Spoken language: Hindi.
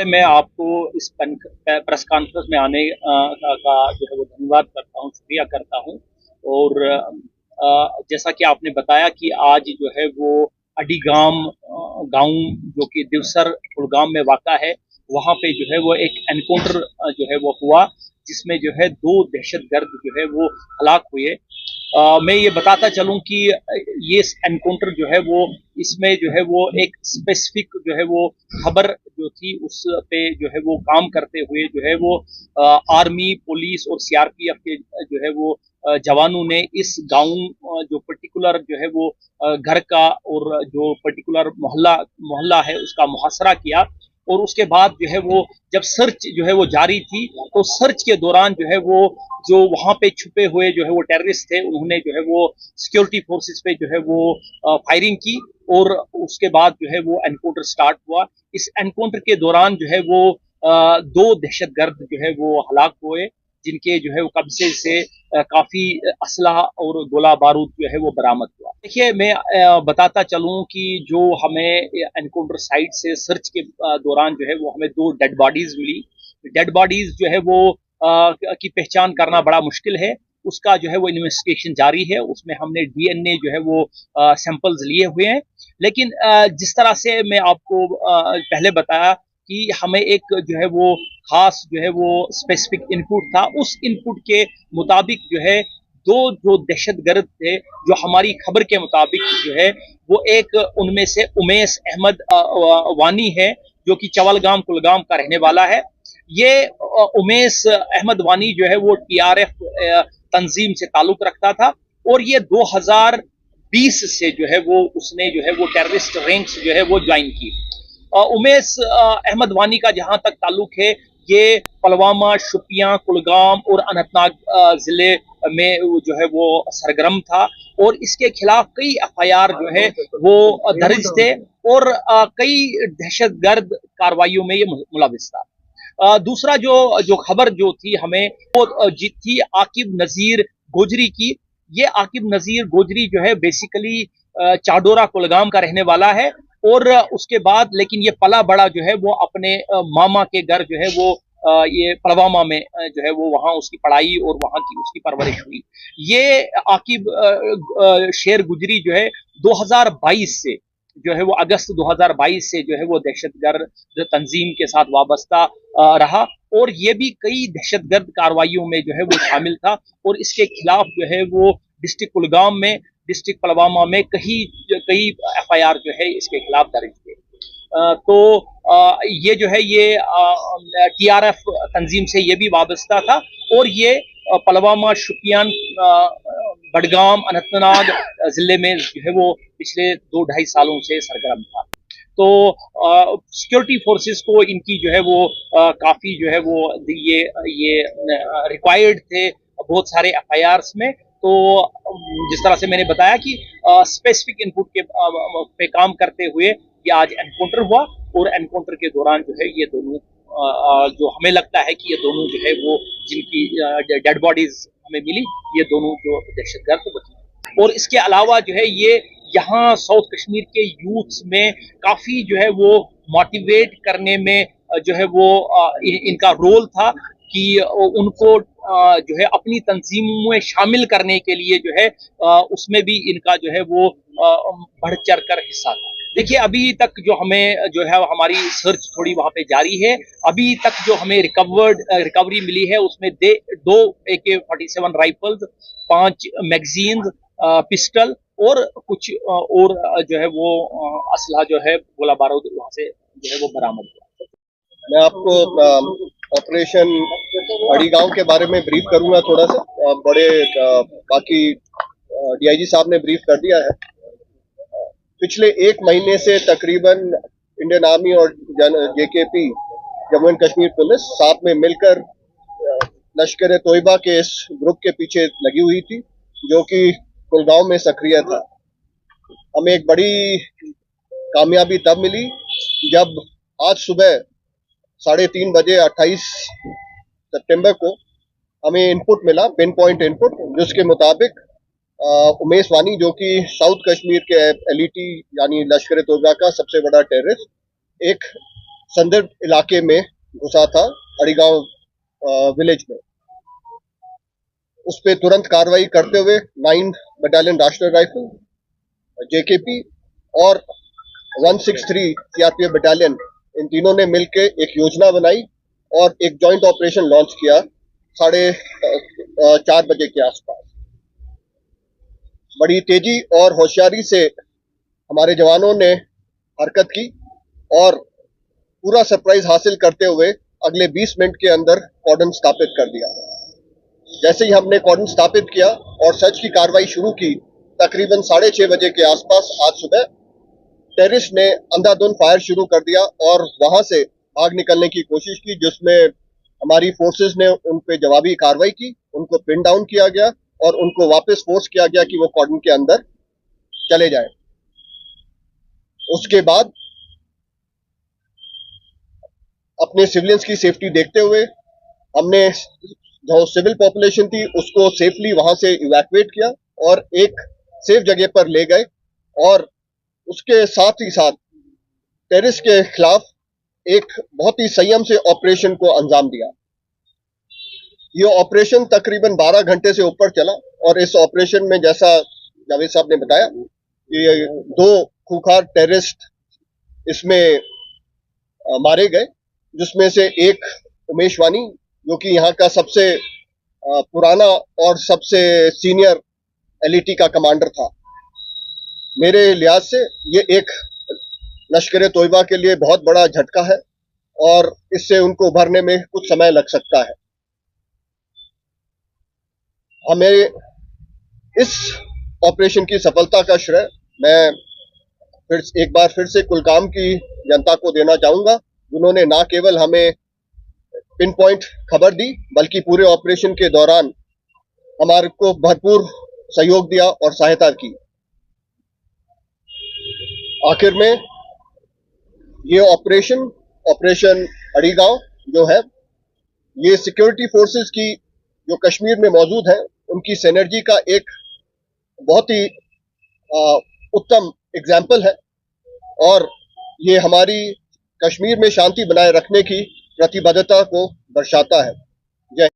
मैं आपको इस प्रेस कॉन्फ्रेंस में आने का जो है वो धन्यवाद करता हूँ, शुक्रिया करता हूँ। और जैसा कि आपने बताया कि आज जो है वो अडीगाम गांव जो कि दिवसर कुलगाम में वाक़ा है, वहाँ पे जो है वो एक एनकाउंटर जो है वो हुआ, जिसमें जो है 2 दहशतगर्द जो है वो हलाक हुए। मैं ये बताता चलूँ कि ये एनकाउंटर जो है वो इसमें जो है वो एक स्पेसिफिक जो है वो खबर जो थी उस पे जो है वो काम करते हुए जो है वो आर्मी, पुलिस और सीआरपीएफ के जो है वो जवानों ने इस गांव जो पर्टिकुलर जो है वो घर का और जो पर्टिकुलर मोहल्ला मोहल्ला है उसका मुहासरा किया। और उसके बाद जो है वो जब सर्च जो है वो जारी थी, तो सर्च के दौरान जो है वो जो वहां पे छुपे हुए जो है वो टेररिस्ट थे, उन्होंने जो है वो सिक्योरिटी फोर्सेस पे जो है वो फायरिंग की। और उसके बाद जो है वो एनकाउंटर स्टार्ट हुआ। इस एनकाउंटर के दौरान जो है वो 2 दहशतगर्द जो है वो हलाक हुए, जिनके जो है वो कब्जे से काफी असलहा और गोला बारूद जो है वो बरामद हुआ। देखिए, मैं बताता चलूं कि जो हमें एनकाउंटर साइट से सर्च के दौरान जो है वो हमें 2 डेड बॉडीज मिली। डेड बॉडीज जो है वो की पहचान करना बड़ा मुश्किल है। उसका जो है वो इन्वेस्टिगेशन जारी है, उसमें हमने डीएनए जो है वो सैंपल्स लिए हुए हैं। लेकिन जिस तरह से मैं आपको पहले बताया कि हमें एक जो है वो खास जो है वो स्पेसिफिक इनपुट था, उस इनपुट के मुताबिक जो है 2 जो दहशतगर्द थे, जो हमारी खबर के मुताबिक जो है वो एक उनमें से उमेश अहमद वानी है, जो कि चवलगाम कुलगाम का रहने वाला है। ये उमेश अहमद वानी जो है वो टीआरएफ तंजीम से ताल्लुक रखता था, और ये 2020 से जो है वो उसने जो है वो टेररिस्ट रैंक्स जो है वो ज्वाइन की। उमेश अहमद वानी का जहां तक ताल्लुक है, ये पुलवामा, शुपियां, कुलगाम और अनंतनाग जिले में जो है वो सरगर्म था, और इसके खिलाफ कई एफआईआर जो है वो दर्ज थे, और कई दहशतगर्द कार्रवाइयों में ये मुलविस था। दूसरा जो जो खबर जो थी हमें, वो थी आकिब नजीर गोजरी की। ये आकिब नजीर गोजरी जो है बेसिकली चाडोरा कुलगाम का रहने वाला है, और उसके बाद लेकिन ये पला बड़ा जो है वो अपने मामा के घर जो है वो ये पुलवामा में जो है वो वहाँ उसकी पढ़ाई और वहाँ की उसकी परवरिश हुई। ये आकिब शेर गुजरी जो है 2022 से जो है वो अगस्त 2022 से जो है वो दहशतगर्द तंजीम के साथ वाबस्ता रहा, और ये भी कई दहशतगर्द कार्रवाइयों में जो है वो शामिल था, और इसके खिलाफ जो है वो डिस्ट्रिक्ट कुलगाम में, डिस्ट्रिक्ट पुलवामा में कई एफआईआर जो है इसके खिलाफ दर्ज थे। तो ये जो है ये टीआरएफ तंजीम से ये भी वाबस्ता था, और ये पुलवामा, शुपियान, बडगाम, अनंतनाग जिले में जो है वो पिछले 2-2.5 सालों से सरगर्म था। तो सिक्योरिटी फोर्सेस को इनकी जो है वो काफी जो है वो ये रिक्वायर्ड थे बहुत सारे एफआईआर्स में। तो जिस तरह से मैंने बताया कि स्पेसिफिक इनपुट के पे काम करते हुए ये आज एनकाउंटर हुआ, और एनकाउंटर के दौरान जो है ये दोनों जो हमें लगता है कि ये दोनों जो है वो जिनकी डेड बॉडीज हमें मिली, ये दोनों जो दहशतगर्द बचे। और इसके अलावा जो है ये यहाँ साउथ कश्मीर के यूथ्स में काफी जो है वो मोटिवेट करने में जो है वो इनका रोल था कि उनको जो है अपनी तंजीमों में शामिल करने के लिए जो है उसमें भी इनका जो है वो बढ़ चढ़ कर हिस्सा था। देखिए, अभी तक जो हमें जो है हमारी सर्च थोड़ी वहां पे जारी है। अभी तक जो हमें रिकवरी मिली है उसमें 2 AK-47 राइफल्स, 5 मैगजीन, पिस्टल और कुछ और जो है वो असला जो है गोला बारूद वहां से जो है वो बरामद हुआ। मैं आपको ऑपरेशन अड़ीगांव के बारे में ब्रीफ करूंगा थोड़ा सा। बड़े बाकी डीआईजी साहब ने ब्रीफ कर दिया है। पिछले 1 महीने से तकरीबन इंडियन आर्मी और JKP, Jammu and Kashmir police, साथ में मिलकर लश्कर तोयबा के इस ग्रुप के पीछे लगी हुई थी, जो कि कुलगांव में सक्रिय था। हमें एक बड़ी कामयाबी तब मिली जब आज सुबह 3:30 बजे 28 सितंबर को हमें इनपुट मिला, पिन पॉइंट इनपुट, जिसके मुताबिक उमेश वानी, जो कि साउथ कश्मीर के एलईटी यानी लश्कर तोयबा का सबसे बड़ा टेररिस्ट, एक संदिग्ध इलाके में घुसा था, अड़ीगांव विलेज में। उस पर तुरंत कार्रवाई करते हुए 9 बटालियन राष्ट्रीय राइफल, जेकेपी और 163 सीआरपीएफ बटालियन, इन तीनों ने मिलकर एक योजना बनाई और एक जॉइंट ऑपरेशन लॉन्च किया 4:30 बजे के आसपास। बड़ी तेजी और होशियारी से हमारे जवानों ने हरकत की और पूरा सरप्राइज हासिल करते हुए अगले 20 मिनट के अंदर कॉर्डन स्थापित कर दिया। जैसे ही हमने कॉर्डन स्थापित किया और सर्च की कार्रवाई शुरू की, तकरीबन 6:30 बजे के आसपास आज सुबह टेररिस्ट ने अंधाधुंध फायर शुरू कर दिया और वहां से भाग निकलने की कोशिश की, जिसमें हमारी फोर्सेस ने उन पे जवाबी कार्रवाई की, उनको पिन डाउन किया गया और उनको वापस फोर्स किया गया कि वो कॉर्डन के अंदर चले जाएं। उसके बाद अपने सिविलियंस की सेफ्टी देखते हुए हमने जो सिविल पॉपुलेशन थी उसको सेफली वहां से इवैक्यूएट किया और एक सेफ जगह पर ले गए और उसके साथ ही साथ टेररिस्ट के खिलाफ एक बहुत ही संयम से ऑपरेशन को अंजाम दिया। ये ऑपरेशन तकरीबन 12 घंटे से ऊपर चला और इस ऑपरेशन में, जैसा जावेद साहब ने बताया, ये 2 खूंखार टेररिस्ट इसमें मारे गए, जिसमें से एक उमेश वानी, जो कि यहाँ का सबसे पुराना और सबसे सीनियर एलईटी का कमांडर था। मेरे लिहाज से ये एक लश्कर तोयबा के लिए बहुत बड़ा झटका है और इससे उनको उभरने में कुछ समय लग सकता है। हमें इस ऑपरेशन की सफलता का श्रेय मैं एक बार फिर से कुलगाम की जनता को देना चाहूंगा, जिन्होंने न केवल हमें पिन पॉइंट खबर दी, बल्कि पूरे ऑपरेशन के दौरान हमारे को भरपूर सहयोग दिया और सहायता की। आखिर में ये ऑपरेशन अड़ीगांव जो है, ये सिक्योरिटी फोर्सेस की जो कश्मीर में मौजूद है, उनकी सिनर्जी का एक बहुत ही उत्तम एग्जाम्पल है और ये हमारी कश्मीर में शांति बनाए रखने की प्रतिबद्धता को दर्शाता है। जय